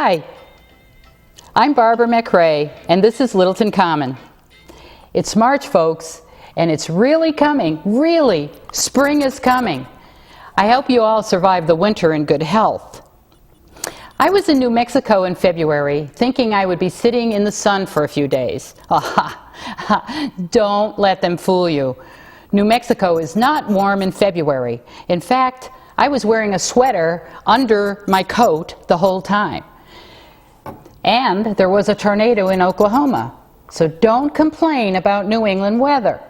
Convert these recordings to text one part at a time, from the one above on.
Hi, I'm Barbara McRae, and this is Littleton Common. It's March, folks, and it's really coming, really. Spring is coming. I hope you all survive the winter in good health. I was in New Mexico in February, thinking I would be sitting in the sun for a few days. Don't let them fool you. New Mexico is not warm in February. In fact, I was wearing a sweater under my coat the whole time. And there was a tornado in Oklahoma, so don't complain about New England weather.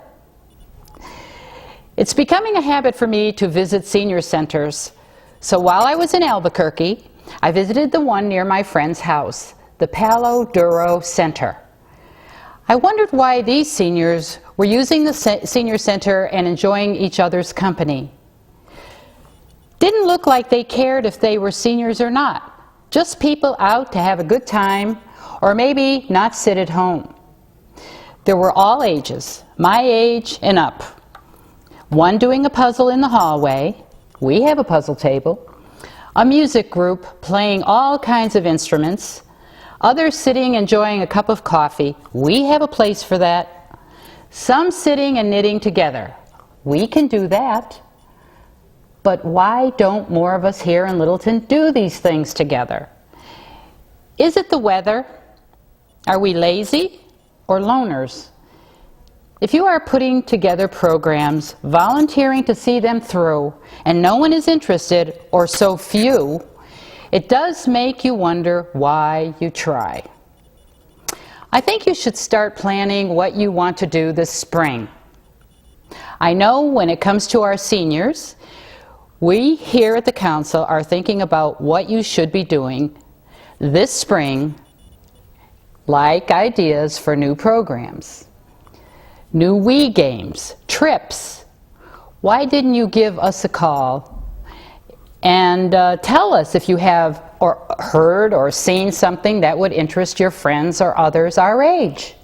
It's becoming a habit for me to visit senior centers, so while I was in Albuquerque, I visited the one near my friend's house, the Palo Duro Center. I wondered why these seniors were using the senior center and enjoying each other's company. Didn't look like they cared if they were seniors or not, just people out to have a good time or maybe not sit at home. There were all ages, my age and up. One doing a puzzle in the hallway, we have a puzzle table, a music group playing all kinds of instruments, others sitting enjoying a cup of coffee, we have a place for that. Some sitting and knitting together, we can do that. But why don't more of us here in Littleton do these things together? Is it the weather? Are we lazy or loners? If you are putting together programs, volunteering to see them through, and no one is interested, or so few, it does make you wonder why you try. I think you should start planning what you want to do this spring. I know when it comes to our seniors, we here at the Council are thinking about what you should be doing this spring, like ideas for new programs, new Wii games, trips. Why didn't you give us a call and tell us if you have or heard or seen something that would interest your friends or others our age?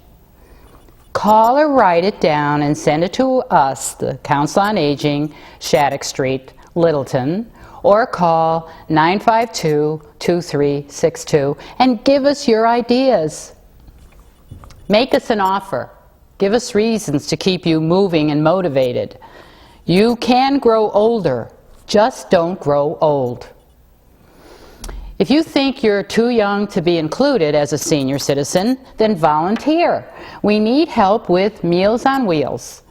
Call or write it down and send it to us, the Council on Aging, Shattuck Street, Littleton, or call 952-2362 and give us your ideas. Make us an offer. Give us reasons to keep you moving and motivated. You can grow older, just don't grow old. If you think you're too young to be included as a senior citizen, then volunteer. We need help with Meals on Wheels.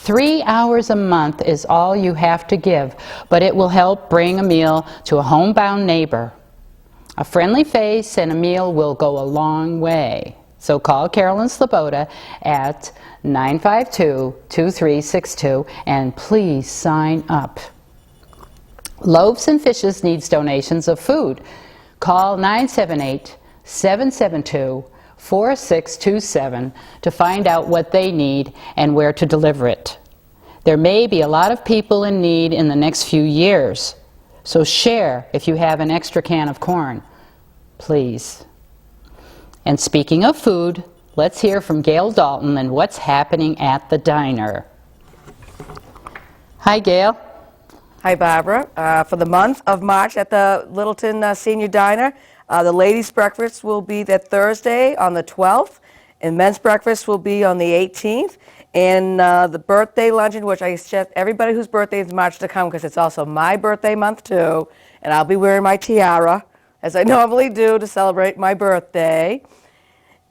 3 hours a month is all you have to give, but it will help bring a meal to a homebound neighbor. A friendly face and a meal will go a long way. So call Carolyn Sloboda at 952-2362 and please sign up. Loaves and Fishes needs donations of food. Call 978-772-4627 to find out what they need and where to deliver it. There may be a lot of people in need in the next few years, so share if you have an extra can of corn, please. And speaking of food, let's hear from Gail Dalton and what's happening at the diner. Hi, Gail. Hi, Barbara. For the month of March at the Littleton Senior Diner, the ladies' breakfast will be that Thursday on the 12th, and men's breakfast will be on the 18th. And the birthday luncheon, which I suggest everybody whose birthday is March to come, because it's also my birthday month too, and I'll be wearing my tiara, as I normally do, to celebrate my birthday.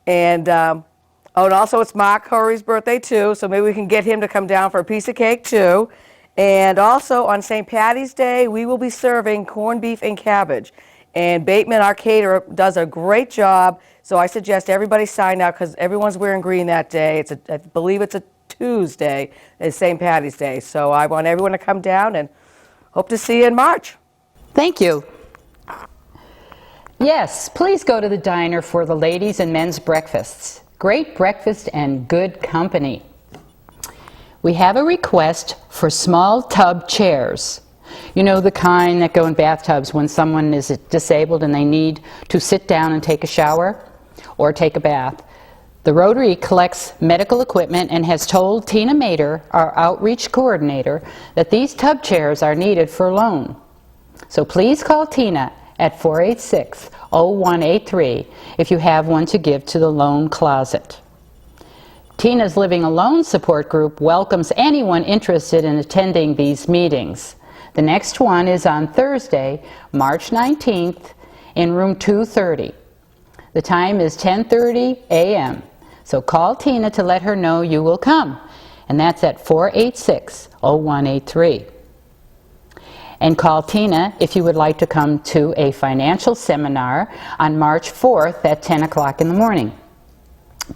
And and also it's Mark Horry's birthday too, so maybe we can get him to come down for a piece of cake too. And also on St. Patty's Day, we will be serving corned beef and cabbage. And Bateman, our caterer, does a great job, so I suggest everybody sign up because everyone's wearing green that day. I believe it's a Tuesday, it's St. Patty's Day. So I want everyone to come down and hope to see you in March. Thank you. Yes, please go to the diner for the ladies' and men's breakfasts. Great breakfast and good company. We have a request for small tub chairs. You know, the kind that go in bathtubs when someone is disabled and they need to sit down and take a shower or take a bath. The Rotary collects medical equipment and has told Tina Mater, our outreach coordinator, that these tub chairs are needed for loan. So please call Tina at 486-0183 if you have one to give to the Loan Closet. Tina's Living Alone support group welcomes anyone interested in attending these meetings. The next one is on Thursday, March 19th in room 230. The time is 10:30 a.m. So call Tina to let her know you will come, and that's at 486-0183. And call Tina if you would like to come to a financial seminar on March 4th at 10 o'clock in the morning.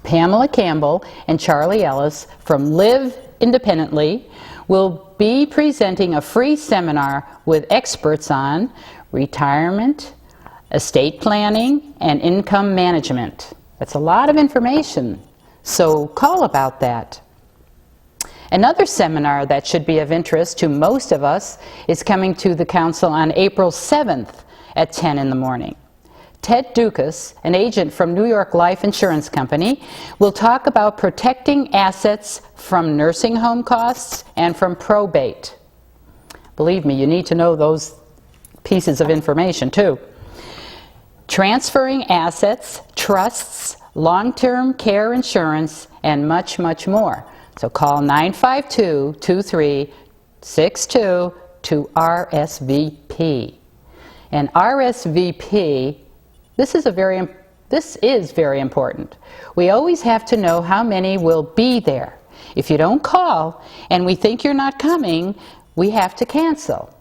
Pamela Campbell and Charlie Ellis from Live Independently will be presenting a free seminar with experts on retirement, estate planning, and income management. That's a lot of information, so call about that. Another seminar that should be of interest to most of us is coming to the Council on April 7th at 10 in the morning. Ted Dukas, an agent from New York Life Insurance Company, will talk about protecting assets from nursing home costs and from probate. Believe me, you need to know those pieces of information too. Transferring assets, trusts, long-term care insurance, and much, much more. So call 952-2362 to RSVP. And RSVP, this is very important. We always have to know how many will be there. If you don't call and we think you're not coming, we have to cancel.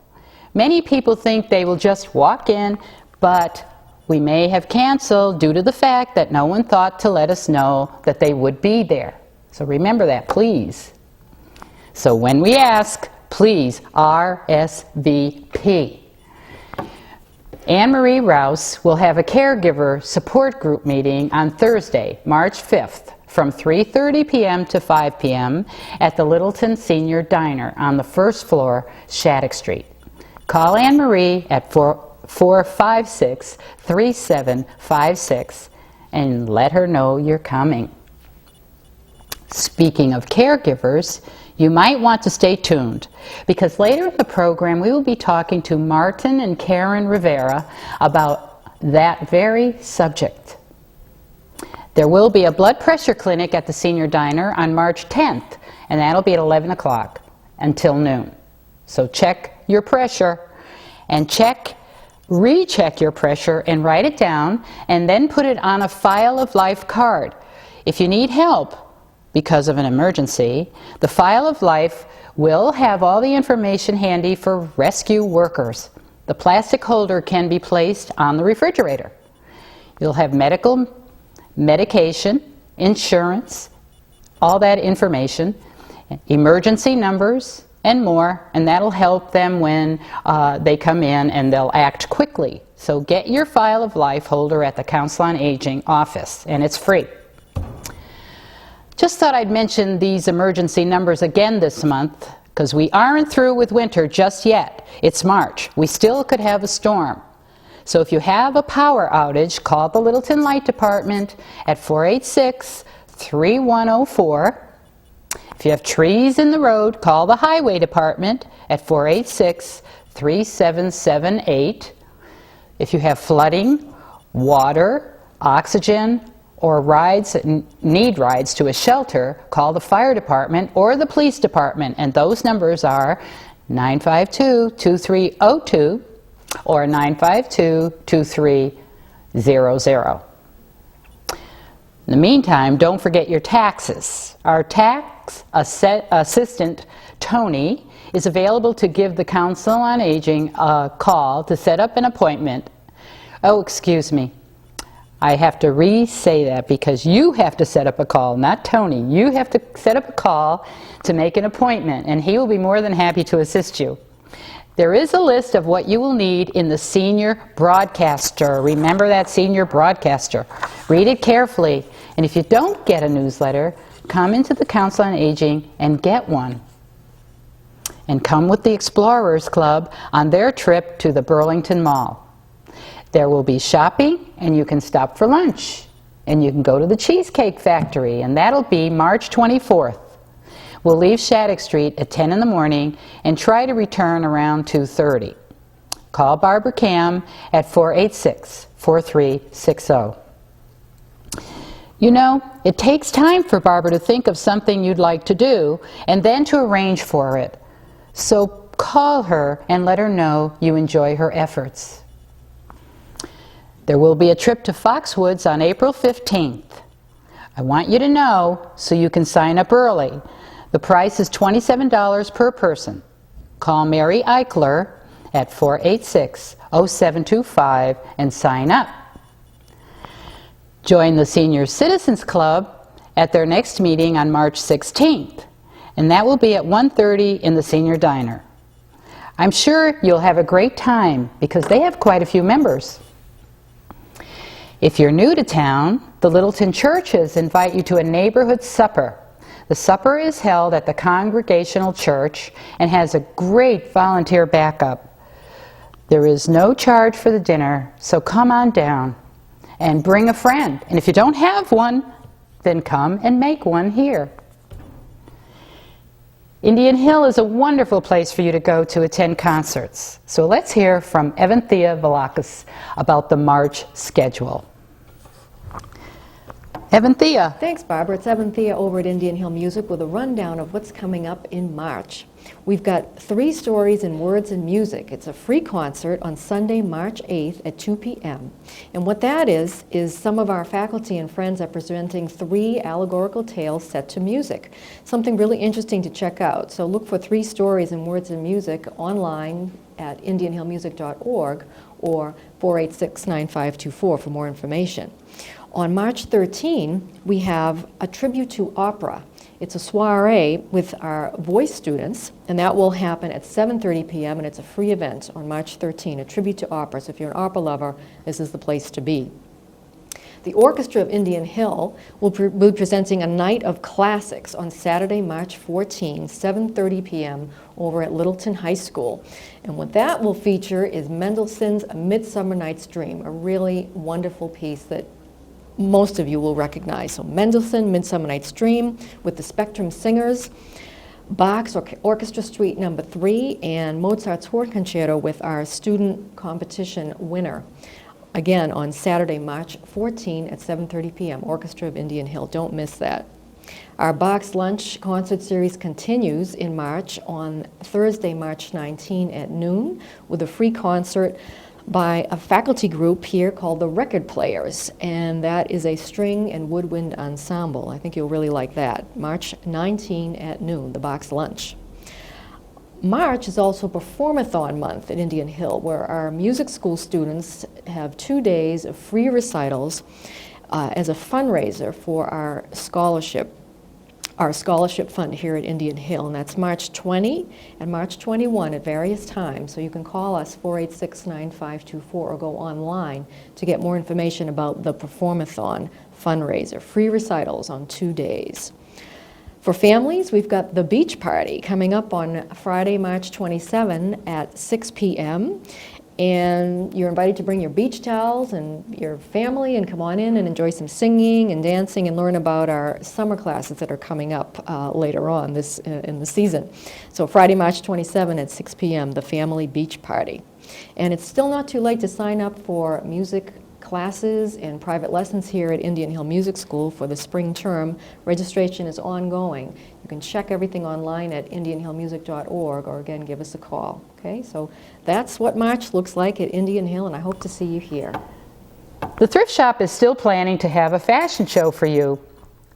Many people think they will just walk in, but we may have canceled due to the fact that no one thought to let us know that they would be there. So remember that, please. So when we ask, please RSVP. Anne-Marie Rouse will have a caregiver support group meeting on Thursday, March 5th from 3:30 p.m. to 5 p.m. at the Littleton Senior Diner on the first floor, Shattuck Street. Call Anne-Marie at 456-3756 and let her know you're coming. Speaking of caregivers, you might want to stay tuned because later in the program we will be talking to Martin and Karen Rivero about that very subject. There will be a blood pressure clinic at the Senior Diner on March 10th, and that'll be at 11 o'clock until noon. So check your pressure and recheck your pressure and write it down and then put it on a file of life card. If you need help because of an emergency, the file of life will have all the information handy for rescue workers. The plastic holder can be placed on the refrigerator. You'll have medication, insurance, all that information, emergency numbers, and more, and that'll help them when they come in and they'll act quickly. So get your file of life holder at the Council on Aging office, and it's free. Just thought I'd mention these emergency numbers again this month because we aren't through with winter just yet. It's March. We still could have a storm. So if you have a power outage, call the Littleton Light Department at 486-3104. If you have trees in the road, call the Highway Department at 486-3778. If you have flooding, water, oxygen, or need rides to a shelter, call the fire department or the police department, and those numbers are 952-2302 or 952-2300. In the meantime, don't forget your taxes. Our tax assistant, Tony, is available to give the Council on Aging a call to set up an appointment. Oh, excuse me. I have to re-say that because you have to set up a call, not Tony. You have to set up a call to make an appointment, and he will be more than happy to assist you. There is a list of what you will need in the Senior Broadcaster. Remember that Senior Broadcaster. Read it carefully, and if you don't get a newsletter, come into the Council on Aging and get one. And come with the Explorers Club on their trip to the Burlington Mall. There will be shopping, and you can stop for lunch. And you can go to the Cheesecake Factory, and that'll be March 24th. We'll leave Shattuck Street at 10 in the morning and try to return around 2:30. call Barbara Cam at 486-4360. You know, it takes time for Barbara to think of something you'd like to do and then to arrange for it. So call her and let her know you enjoy her efforts. There will be a trip to Foxwoods on April 15th. I want you to know so you can sign up early. The price is $27 per person. Call Mary Eichler at 486-0725 and sign up. Join the Senior Citizens Club at their next meeting on March 16th, and that will be at 1:30 in the Senior Diner. I'm sure you'll have a great time because they have quite a few members. If you're new to town, the Littleton churches invite you to a neighborhood supper. The supper is held at the Congregational Church and has a great volunteer backup. There is no charge for the dinner, so come on down and bring a friend. And if you don't have one, then come and make one here. Indian Hill is a wonderful place for you to go to attend concerts. So let's hear from Evanthea Velakis about the March schedule. Evanthea. Thanks, Barbara. It's Evanthea over at Indian Hill Music with a rundown of what's coming up in March. We've got 3 stories in words and music. It's a free concert on Sunday, March 8th at 2 p.m. And what that is some of our faculty and friends are presenting 3 allegorical tales set to music. Something really interesting to check out. So look for 3 stories in words and music online at indianhillmusic.org or 486-9524 for more information. On March 13, we have a tribute to opera. It's a soiree with our voice students, and that will happen at 7:30 p.m., and it's a free event on March 13, a tribute to opera. So if you're an opera lover, this is the place to be. The Orchestra of Indian Hill will be presenting a night of classics on Saturday, March 14, 7:30 p.m. over at Littleton High School. And what that will feature is Mendelssohn's A Midsummer Night's Dream, a really wonderful piece that most of you will recognize. So Mendelssohn, Midsummer Night's Dream with the Spectrum Singers, Bach's Orchestra Suite No. 3, and Mozart's Horn Concerto with our student competition winner. Again, on Saturday, March 14 at 7:30 p.m., Orchestra of Indian Hill. Don't miss that. Our Bach's Lunch concert series continues in March on Thursday, March 19 at noon with a free concert by a faculty group here called the Record Players, and that is a string and woodwind ensemble. I think you'll really like that. March 19 at noon, the Bach's Lunch. March is also Performathon month at Indian Hill, where our music school students have 2 days of free recitals as a fundraiser for our scholarship fund here at Indian Hill, and that's March 20 and March 21 at various times. So you can call us 486-9524 or go online to get more information about the Performathon fundraiser. Free recitals on 2 days. For families, we've got the beach party coming up on Friday, March 27 at 6 p.m. And you're invited to bring your beach towels and your family and come on in and enjoy some singing and dancing and learn about our summer classes that are coming up later on in the season. So Friday, March 27 at 6 p.m., the family beach party. And it's still not too late to sign up for music classes and private lessons here at Indian Hill Music School for the spring term. Registration is ongoing. You can check everything online at indianhillmusic.org or again give us a call. Okay, so that's what March looks like at Indian Hill, and I hope to see you here. The thrift shop is still planning to have a fashion show for you.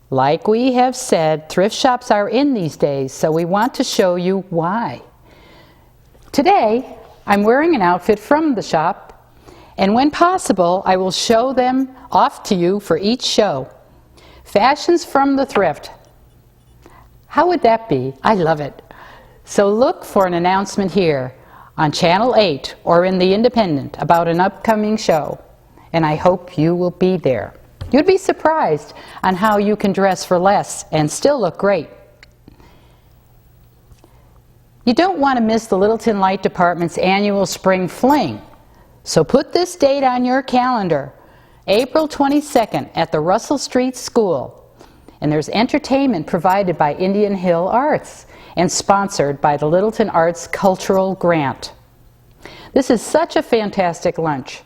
Like we have said, thrift shops are in these days, so we want to show you why. Today, I'm wearing an outfit from the shop, and when possible, I will show them off to you for each show. Fashions from the thrift. How would that be? I love it. So look for an announcement here on Channel 8 or in The Independent about an upcoming show, and I hope you will be there. You'd be surprised on how you can dress for less and still look great. You don't want to miss the Littleton Light Department's annual Spring Fling. So put this date on your calendar, April 22nd at the Russell Street School. And there's entertainment provided by Indian Hill Arts and sponsored by the Littleton Arts Cultural Grant. This is such a fantastic lunch.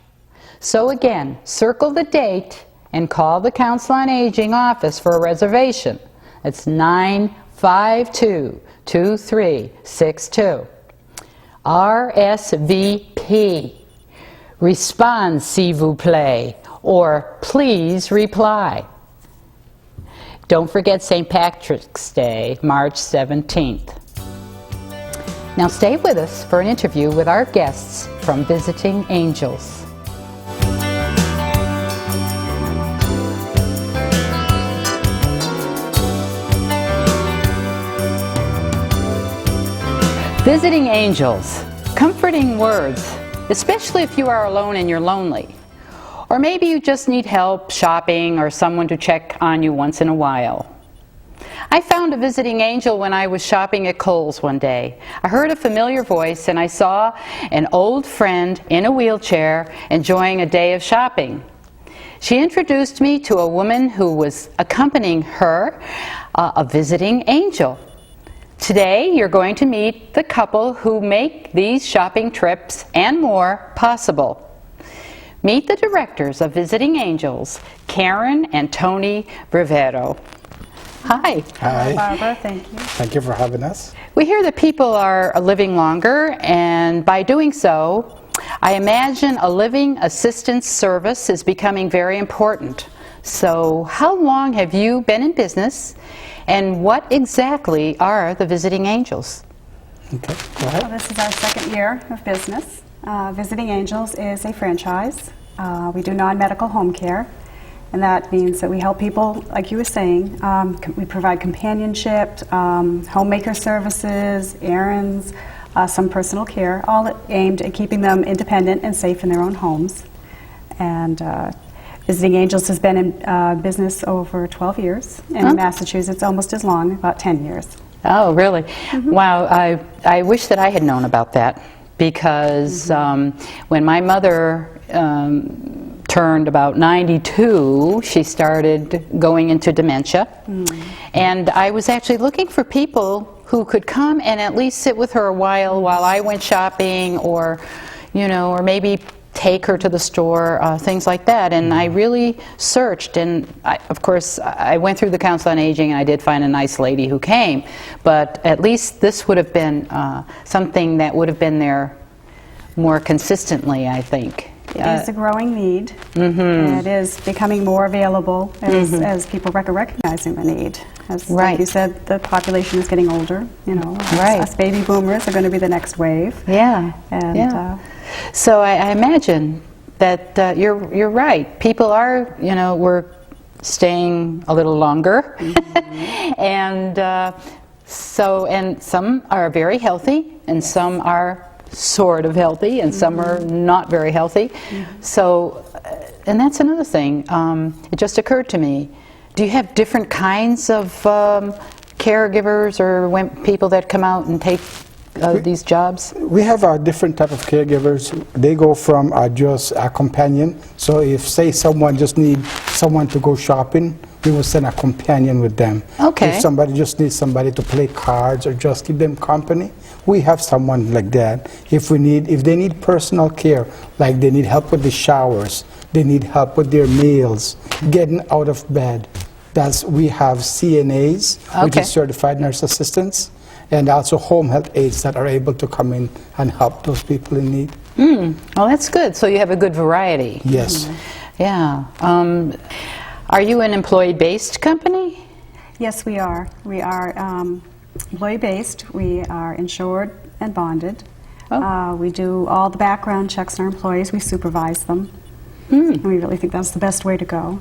So again, circle the date and call the Council on Aging office for a reservation. It's 952-2362. RSVP. Respond, s'il vous plaît, or please reply. Don't forget St. Patrick's Day, March 17th. Now stay with us for an interview with our guests from Visiting Angels. Visiting Angels, comforting words, especially if you are alone and you're lonely. Or maybe you just need help shopping or someone to check on you once in a while. I found a visiting angel when I was shopping at Kohl's one day. I heard a familiar voice and I saw an old friend in a wheelchair enjoying a day of shopping. She introduced me to a woman who was accompanying her, a visiting angel. Today, you're going to meet the couple who make these shopping trips and more possible. Meet the directors of Visiting Angels, Karen and Tony Rivero. Hi. Hi. Barbara, thank you. Thank you for having us. We hear that people are living longer, and by doing so, I imagine a living assistance service is becoming very important. So, how long have you been in business? And what exactly are the Visiting Angels? Okay, go ahead. Well, this is our second year of business. Visiting Angels is a franchise. We do non-medical home care, and that means that we help people, like you were saying. We provide companionship, homemaker services, errands, some personal care, all aimed at keeping them independent and safe in their own homes. And Visiting Angels has been in business over 12 years, and in Massachusetts almost as long, about 10 years. Oh, really? Wow, I wish that I had known about that, because when my mother turned about 92, she started going into dementia. And I was actually looking for people who could come and at least sit with her a while I went shopping, or, you know, or maybe take her to the store, things like that. And I really searched, and of course I went through the Council on Aging and I did find a nice lady who came, but at least this would have been something that would have been there more consistently, I think. It is a growing need, and it is becoming more available as people recognizing the need. As, like you said, the population is getting older, you know. Us baby boomers are going to be the next wave. Yeah. And so I imagine that you're right. People are, you know, we're staying a little longer, and and some are very healthy, and some are sort of healthy, and some are not very healthy. So, and that's another thing. It just occurred to me. Do you have different kinds of caregivers, or people that come out and take these jobs? We have a different type of caregivers. They go from just a companion. So if, say, someone just needs someone to go shopping, we will send a companion with them. Okay. If somebody just needs somebody to play cards or just keep them company, we have someone like that. If they need personal care, like they need help with the showers, they need help with their meals, getting out of bed, we have CNAs, which is certified nurse assistants, and also home health aides that are able to come in and help those people in need. Well, that's good. So you have a good variety. Yes. Yeah. Are you an employee-based company? yes, we are. We are employee-based. We are insured and bonded. We do all the background checks on our employees. We supervise them. And we really think that's the best way to go.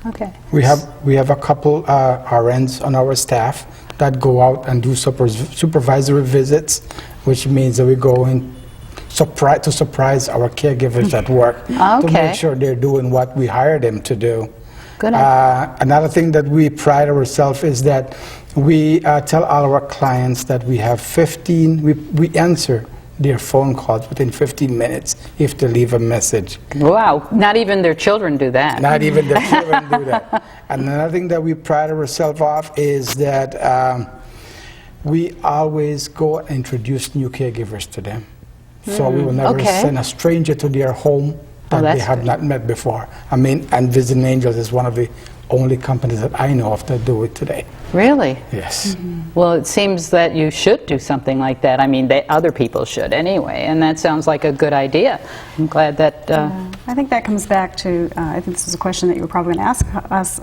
Okay. We have a couple RNs on our staff that go out and do supervisory visits, which means that we go in to surprise our caregivers at work to make sure they're doing what we hired them to do. Good. Another thing that we pride ourselves is that we tell all our clients that we have 15, we answer their phone calls within 15 minutes if they leave a message. Wow, not even their children do that. Not even their children do that. And another thing that we pride ourselves off is that we always go and introduce new caregivers to them. So we will never Okay. send a stranger to their home that they that's have good. not met before. I mean, and Visiting Angels is one of the only companies that I know of that do it today. Really? Yes. Well, it seems that you should do something like that. I mean, other people should anyway, and that sounds like a good idea. I'm glad that. I think that comes back to, I think this is a question that you were probably going to ask us,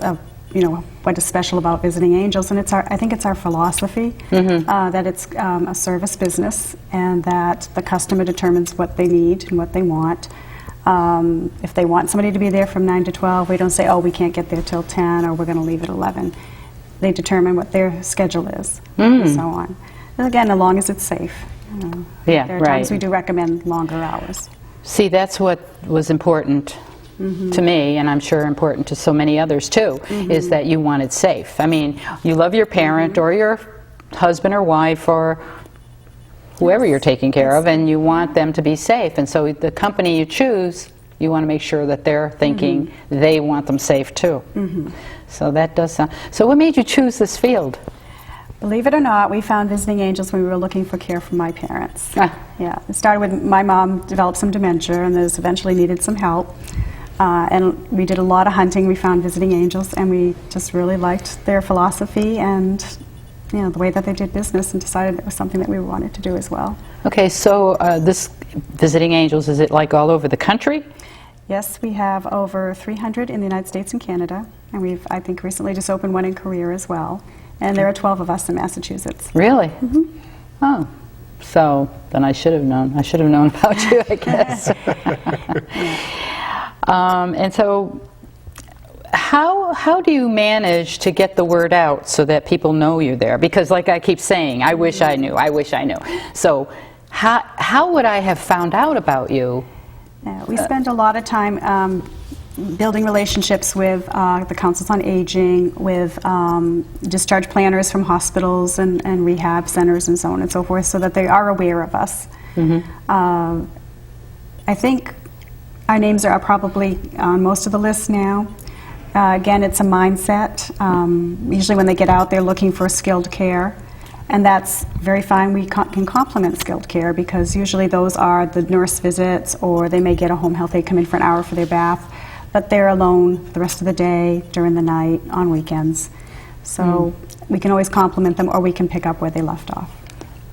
you know, what is special about Visiting Angels, and I think it's our philosophy, that it's a service business, and that the customer determines what they need and what they want. If they want somebody to be there from 9 to 12, we don't say, oh, we can't get there till 10, or we're going to leave at 11. They determine what their schedule is, and so on. And again, as long as it's safe. You know. Yeah, There are times right. we do recommend longer hours. See, that's what was important to me, and I'm sure important to so many others too, is that you want it safe. I mean, you love your parent or your husband or wife or whoever you're taking care of, and you want them to be safe. And so the company you choose, you want to make sure that they're thinking they want them safe too. So that does sound. So what made you choose this field? Believe it or not, we found Visiting Angels when we were looking for care for my parents. Ah. Yeah, it started with my mom developed some dementia and those eventually needed some help. And we did a lot of hunting. We found Visiting Angels, and we just really liked their philosophy and, you know, the way that they did business, and decided it was something that we wanted to do as well. Okay, so this Visiting Angels, is it like all over the country? Yes, we have over 300 in the United States and Canada, and we've, I think, recently just opened one in Korea as well. And there are 12 of us in Massachusetts. Really? Oh, so then I should have known. I should have known about you, I guess. And so, how do you manage to get the word out so that people know you're there? Because, like I keep saying, I wish I knew. I wish I knew. So, how would I have found out about you? We spend a lot of time building relationships with the councils on aging, with discharge planners from hospitals and rehab centers and so on and so forth, so that they are aware of us. I think our names are probably on most of the lists now. Again, it's a mindset. Usually when they get out, they're looking for skilled care. And that's very fine. We can complement skilled care, because usually those are the nurse visits, or they may get a home health aide come in for an hour for their bath, but they're alone the rest of the day, during the night, on weekends. So we can always complement them, or we can pick up where they left off.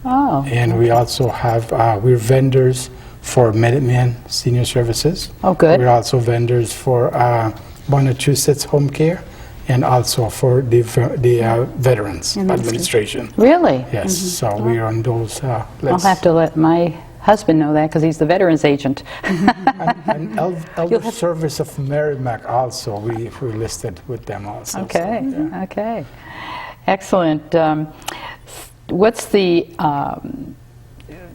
Oh, And we also have, we're vendors for Minuteman Senior Services. Oh, good. We're also vendors for Massachusetts Home Care, and also for the Veterans Administration. really? Yes, so we're on those I'll lists. have to let my husband know that, because he's the veterans agent. And Elder Service of Merrimack also, we're listed with them also. Okay, so, yeah. okay. Excellent. What's the,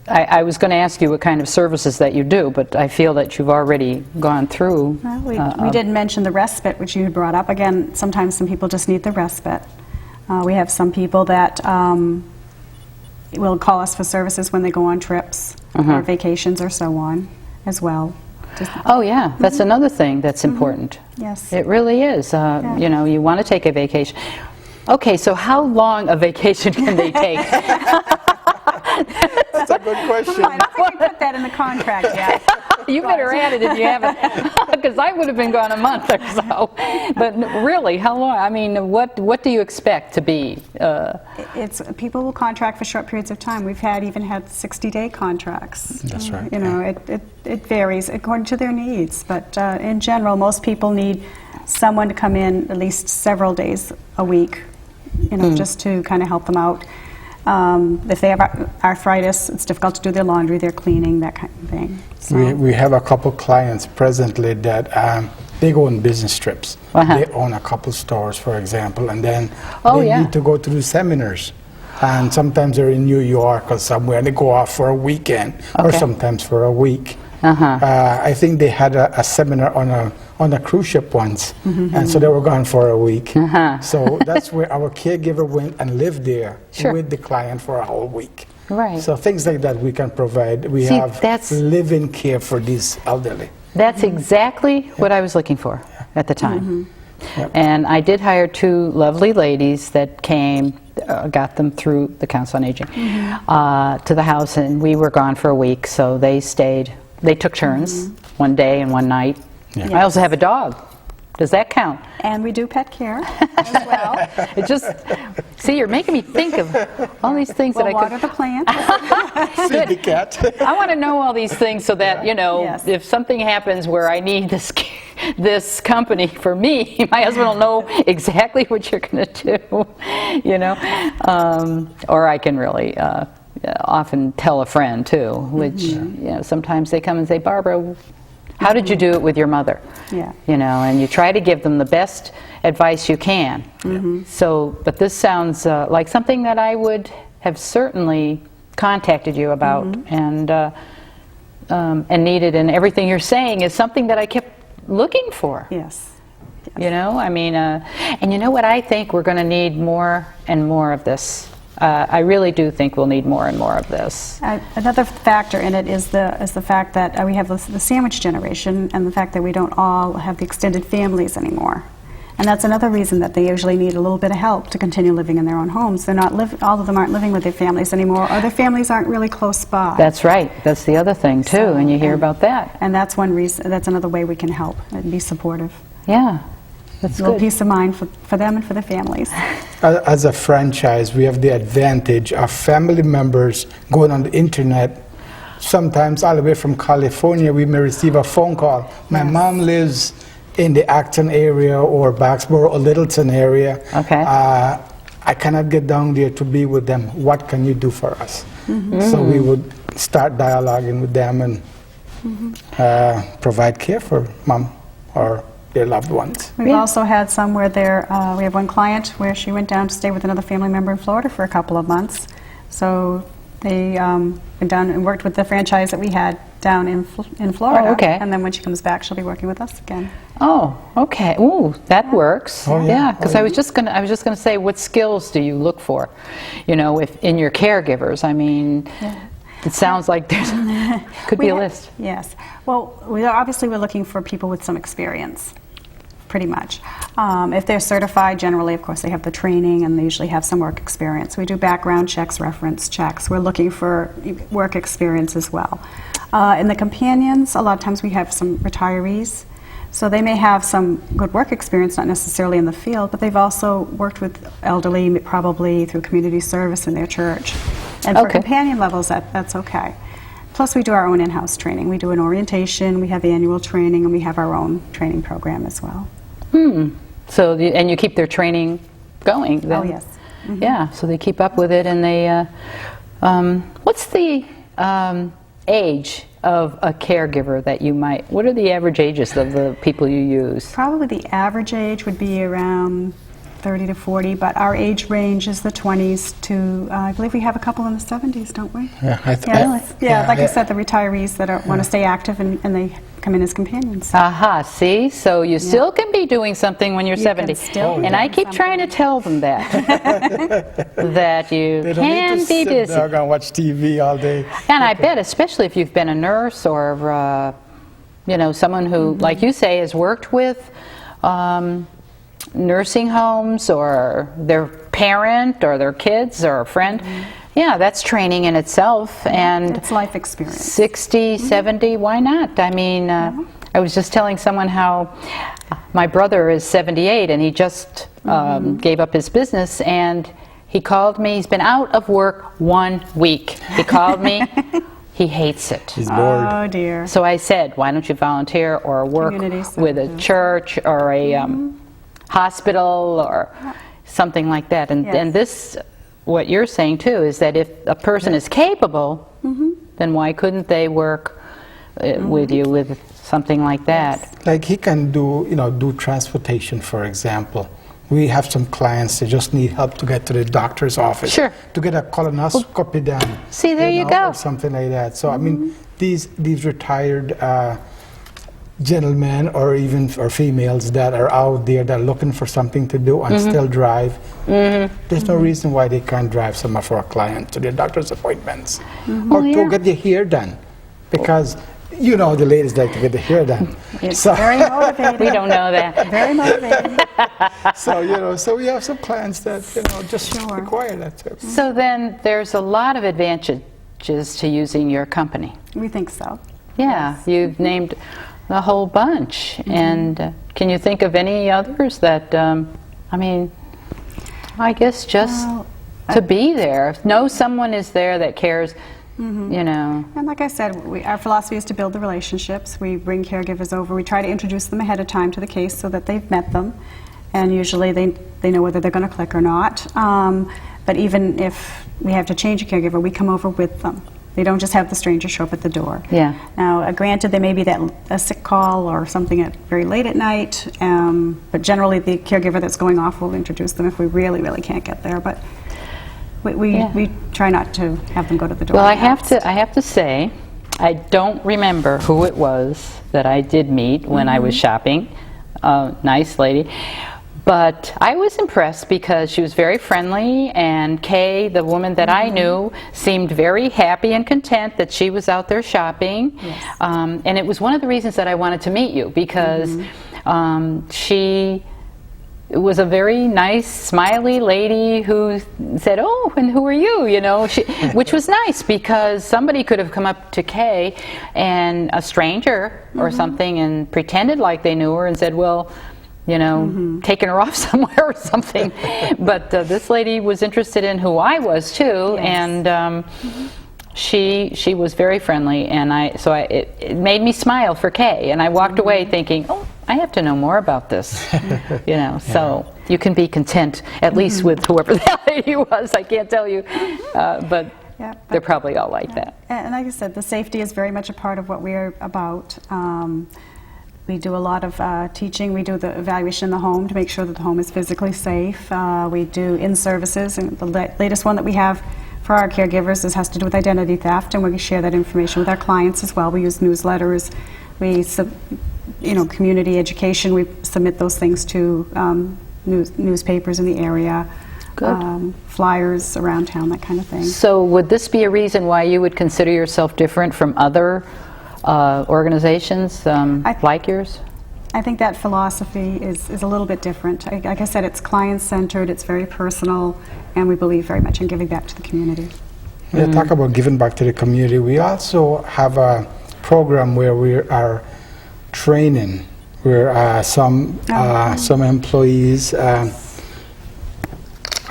I was going to ask you what kind of services that you do, but I feel that you've already gone through. Well, we did mention the respite, which you had brought up. Again, sometimes some people just need the respite. We have some people that will call us for services when they go on trips or vacations or so on as well. Oh yeah, that's another thing that's important. Yes. It really is. You know, you want to take a vacation. Okay, so how long a vacation can they take? That's a good question. I don't think we put that in the contract yet. You better add it if you haven't, because I would have been gone a month or so. But really, how long? I mean, what do you expect to be? It's people will contract for short periods of time. We've even had 60-day contracts. That's right. You know, it varies according to their needs. But in general, most people need someone to come in at least several days a week, you know, just to kind of help them out. If they have arthritis, it's difficult to do their laundry, their cleaning, that kind of thing. So. We have a couple clients presently that they go on business trips. They own a couple stores, for example, and then they need to go to do seminars. And sometimes they're in New York or somewhere, and they go off for a weekend, or sometimes for a week. I think they had a seminar on a cruise ship once, and so they were gone for a week. So that's where our caregiver went and lived there with the client for a whole week. Right. So things like that we can provide. We have live-in care for these elderly. That's exactly what I was looking for at the time. And I did hire two lovely ladies that came. got them through the Council on Aging to the house, and we were gone for a week, so they stayed. They took turns, one day and one night. Yeah. I also have a dog. Does that count? And we do pet care as well. It just, see, you're making me think of all these things We'll that I water could. the plants. Feed the cat. I want to know all these things so that, you know, Yes. if something happens where I need this company for me, my husband will know exactly what you're going to do, you know. Or I can really often tell a friend, too, which, you know, sometimes they come and say, Barbara, how did you do it with your mother? Yeah. You know, and you try to give them the best advice you can. So, but this sounds like something that I would have certainly contacted you about and needed, and everything you're saying is something that I kept looking for. Yes. You know, I mean, and you know what, I think we're going to need more and more of this. I really do think we'll need more and more of this. Another factor in it is the fact that we have the sandwich generation, and the fact that we don't all have the extended families anymore. And that's another reason that they usually need a little bit of help to continue living in their own homes. They're not all of them aren't living with their families anymore, or their families aren't really close by. That's right. That's the other thing too, and you hear about that. And that's one reason. That's another way we can help and be supportive. Yeah, that's A little good. peace of mind for them and for their families. As a franchise, we have the advantage of family members going on the internet. Sometimes all the way from California, we may receive a phone call. My mom lives in the Acton area or Baxborough or Littleton area. Okay. I cannot get down there to be with them. What can you do for us? So we would start dialoguing with them and provide care for mom or their loved ones. We've also had some where we have one client where she went down to stay with another family member in Florida for a couple of months. So they went down and worked with the franchise that we had down in Florida. Oh, okay. And then when she comes back, she'll be working with us again. Oh, okay. Ooh, that works. Oh, yeah. Yeah, because I was just gonna say, what skills do you look for? You know, if in your caregivers. I mean, it sounds like there's could be a list. Yes. Well, we're looking for people with some experience, pretty much. If they're certified, generally, of course, they have the training and they usually have some work experience. We do background checks, reference checks. We're looking for work experience as well. In the companions, a lot of times we have some retirees. So they may have some good work experience, not necessarily in the field, but they've also worked with elderly, probably through community service in their church. And for Okay. companion levels, that's okay. Plus, we do our own in-house training. We do an orientation, we have annual training, and we have our own training program as well. So, and you keep their training going. Then. Oh, yes. Yeah, so they keep up with it, and they. What's the age of a caregiver that you might? What are the average ages of the people you use? Probably the average age would be around 30 to 40, but our age range is the 20s to, I believe we have a couple in the 70s, don't we? Yeah, Like I said, the retirees that want to stay active and they come in in as companions. Aha, see? So you still can be doing something when you're You 70. can still be And I doing keep trying to tell them that. That you They don't need can to be sit busy. there and watch TV all day. And I bet, especially if you've been a nurse or, you know, someone who, like you say, has worked with nursing homes or their parent or their kids or a friend. Yeah, that's training in itself. And It's life experience. 60, 70, why not? I mean, I was just telling someone how my brother is 78 and he just gave up his business, and he called me. He's been out of work 1 week. He called me. He hates it. He's bored. Oh, dear. So I said, why don't you volunteer or work Community with a service. church or a hospital or something like that. And, Yes. and this, what you're saying too, is that if a person is capable, then why couldn't they work with you with something like that? Like he can do, do transportation, for example. We have some clients that just need help to get to the doctor's office. Sure. To get a colonoscopy done. See, there you go. Or something like that. So, I mean, these retired gentlemen or females that are out there that are looking for something to do and still drive, there's no reason why they can't drive some of our clients to their doctor's appointments or to get their hair done. Because you know, the ladies like to get to hear that. It's So- very motivating. We don't know that. Very motivating. So, you know, so we have some clients that, you know, just Sure. require that too. So then there's a lot of advantages to using your company. We think so. Yeah, you've named a whole bunch. And can you think of any others that, I mean, I guess just Well, to be there, know someone is there that cares, you know. And like I said, our philosophy is to build the relationships. We bring caregivers over. We try to introduce them ahead of time to the case so that they've met them. And usually they know whether they're going to click or not. But even if we have to change a caregiver, we come over with them. They don't just have the stranger show up at the door. Yeah. Now, granted, there may be a sick call or something very late at night, but generally the caregiver that's going off will introduce them if we really, really can't get there. But we try not to have them go to the door. Well, I have to say, I don't remember who it was that I did meet when I was shopping. Nice lady. But I was impressed because she was very friendly, and Kay, the woman that I knew, seemed very happy and content that she was out there shopping. Yes. And it was one of the reasons that I wanted to meet you, because she was a very nice, smiley lady who said, "Oh, and who are you?" You know, which was nice because somebody could have come up to Kay, and a stranger or something, and pretended like they knew her and said, "Well, you know, taking her off somewhere or something." But this lady was interested in who I was too, Yes. and she was very friendly, and it made me smile for Kay, and I walked away thinking, "Oh, I have to know more about this." You know, so you can be content at least with whoever that lady was. I can't tell you, but Yeah, they're probably all like that. And like I said, the safety is very much a part of what we're about. We do a lot of teaching. We do the evaluation in the home to make sure that the home is physically safe. We do in-services, and the latest one that we have for our caregivers has to do with identity theft, and we share that information with our clients as well. We use newsletters. We, community education. We submit those things to newspapers in the area. Good. Flyers around town, that kind of thing. So would this be a reason why you would consider yourself different from other organizations like yours? I think that philosophy is a little bit different. Like I said, it's client-centered, it's very personal, and we believe very much in giving back to the community. Yeah, talk about giving back to the community. We also have a program where we are training, where some employees.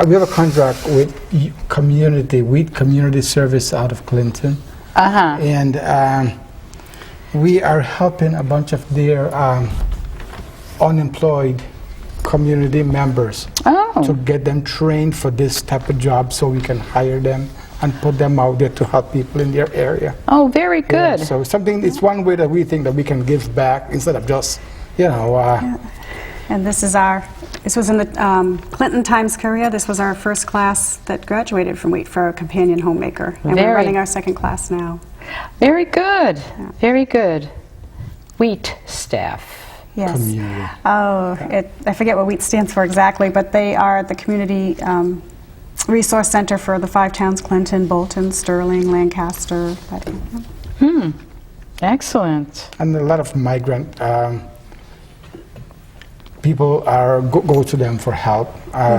We have a contract with community service out of Clinton, and we are helping a bunch of their unemployed community members to get them trained for this type of job, so we can hire them and put them out there to help people in their area. Oh, very good. Yeah, so it's one way that we think that we can give back instead of just, you know. And this was in the Clinton Times-Courier. This was our first class that graduated from Wheat for a companion homemaker. And we're running our second class now. Very good. Very good. Wheat staff. Yes. Community. Oh, I forget what WHEAT stands for exactly, but they are the community resource center for the 5 towns: Clinton, Bolton, Sterling, Lancaster. Excellent. And a lot of migrant people go to them for help.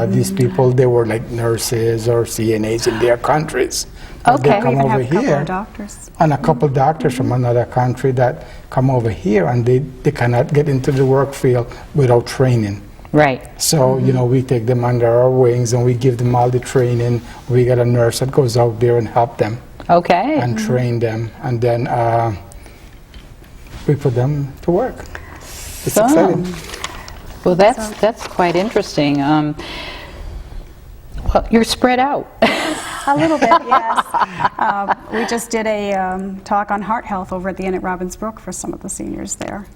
These people, they were like nurses or CNAs in their countries. But Okay. They We come even have over a couple here, of doctors. and a couple doctors from another country that come over here, and they cannot get into the work field without training. Right. So, you know, we take them under our wings and we give them all the training. We got a nurse that goes out there and help them Okay. and train them, and then we put them to work. It's So, exciting. well, that's quite interesting. Well, you're spread out. A little bit, yes. We just did a talk on heart health over at the Inn at Robbins Brook for some of the seniors there.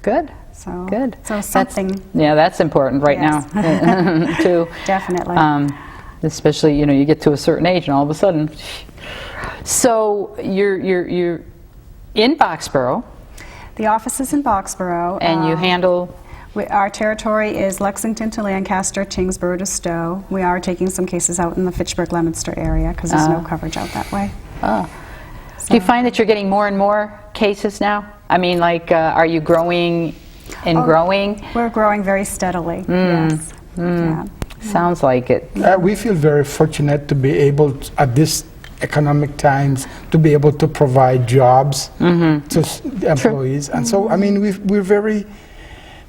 Good. So Good. So something. That's important right Yes. now, too. Definitely. Especially, you know, you get to a certain age and all of a sudden. So you're in Boxborough, The office is in Boxborough. and you handle. Our territory is Lexington to Lancaster, Tingsboro to Stowe. We are taking some cases out in the Fitchburg-Leominster area because there's no coverage out that way. Do you find that you're getting more and more cases now? I mean, like, are you growing and growing? We're growing very steadily, yes. Yeah. Sounds like it. We feel very fortunate to be able, at this economic times, to be able to provide jobs to employees. And so, I mean,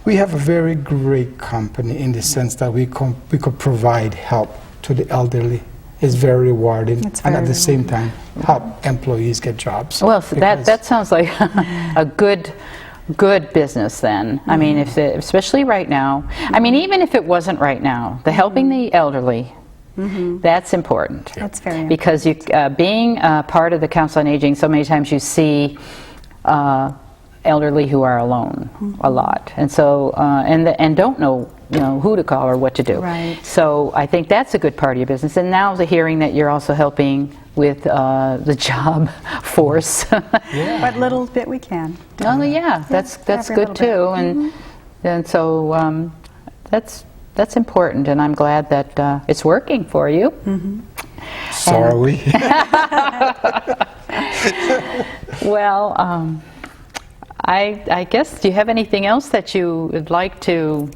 we have a very great company in the sense that we could provide help to the elderly. It's very rewarding, It's and very at the same time, help employees get jobs. Well, so Because- that sounds like a good business then. I mean, especially right now. I mean, even if it wasn't right now, the helping the elderly, that's important. That's very important. Because being part of the Council on Aging, so many times you see elderly who are alone a lot, and so and don't know who to call or what to do. Right. So I think that's a good part of your business. And now the hearing that you're also helping with the job force. But little bit we can. Oh yeah, that's every good little bit. too, and so that's important, and I'm glad that it's working for you. So are we. Well, I guess, do you have anything else that you would like to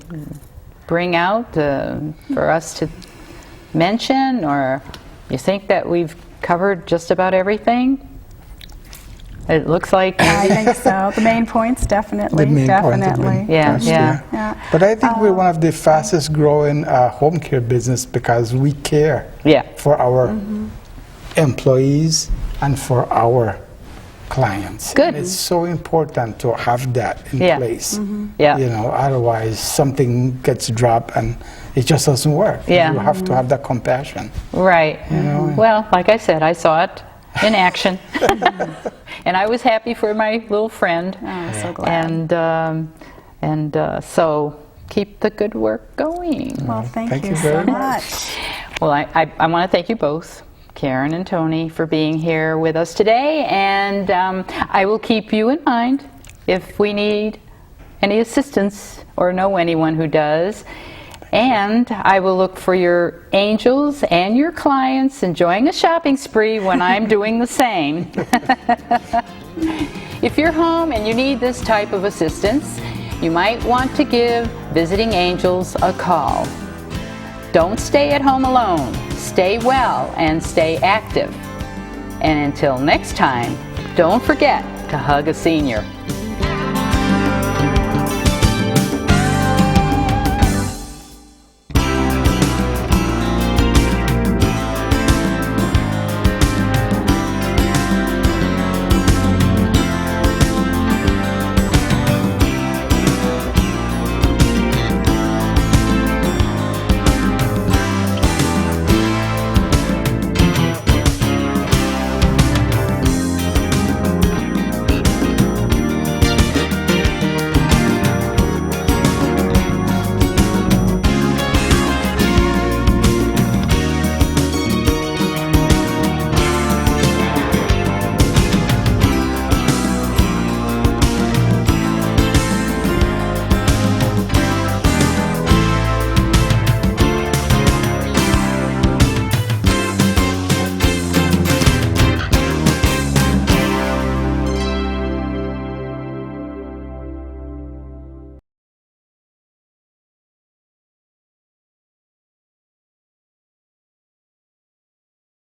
bring out for us to mention, or you think that we've covered just about everything? It looks like. I think so. The main points, definitely. The main point have definitely. been Yeah, touched, yeah. Yeah. But I think we're one of the fastest growing home care business because we care Yeah. for our employees and for our clients. Good. And it's so important to have that in Yeah. place. Yeah. Otherwise something gets dropped and it just doesn't work. Yeah. You have to have that compassion. Right. Well, like I said, I saw it in action, and I was happy for my little friend. Oh, I'm so glad. And so keep the good work going. Well, thank Thank you you so very much. Well, I want to thank you both, Karen and Tony, for being here with us today, and I will keep you in mind if we need any assistance or know anyone who does. And I will look for your angels and your clients enjoying a shopping spree when I'm doing the same. If you're home and you need this type of assistance, you might want to give Visiting Angels a call. Don't stay at home alone. Stay well and stay active. And until next time, don't forget to hug a senior.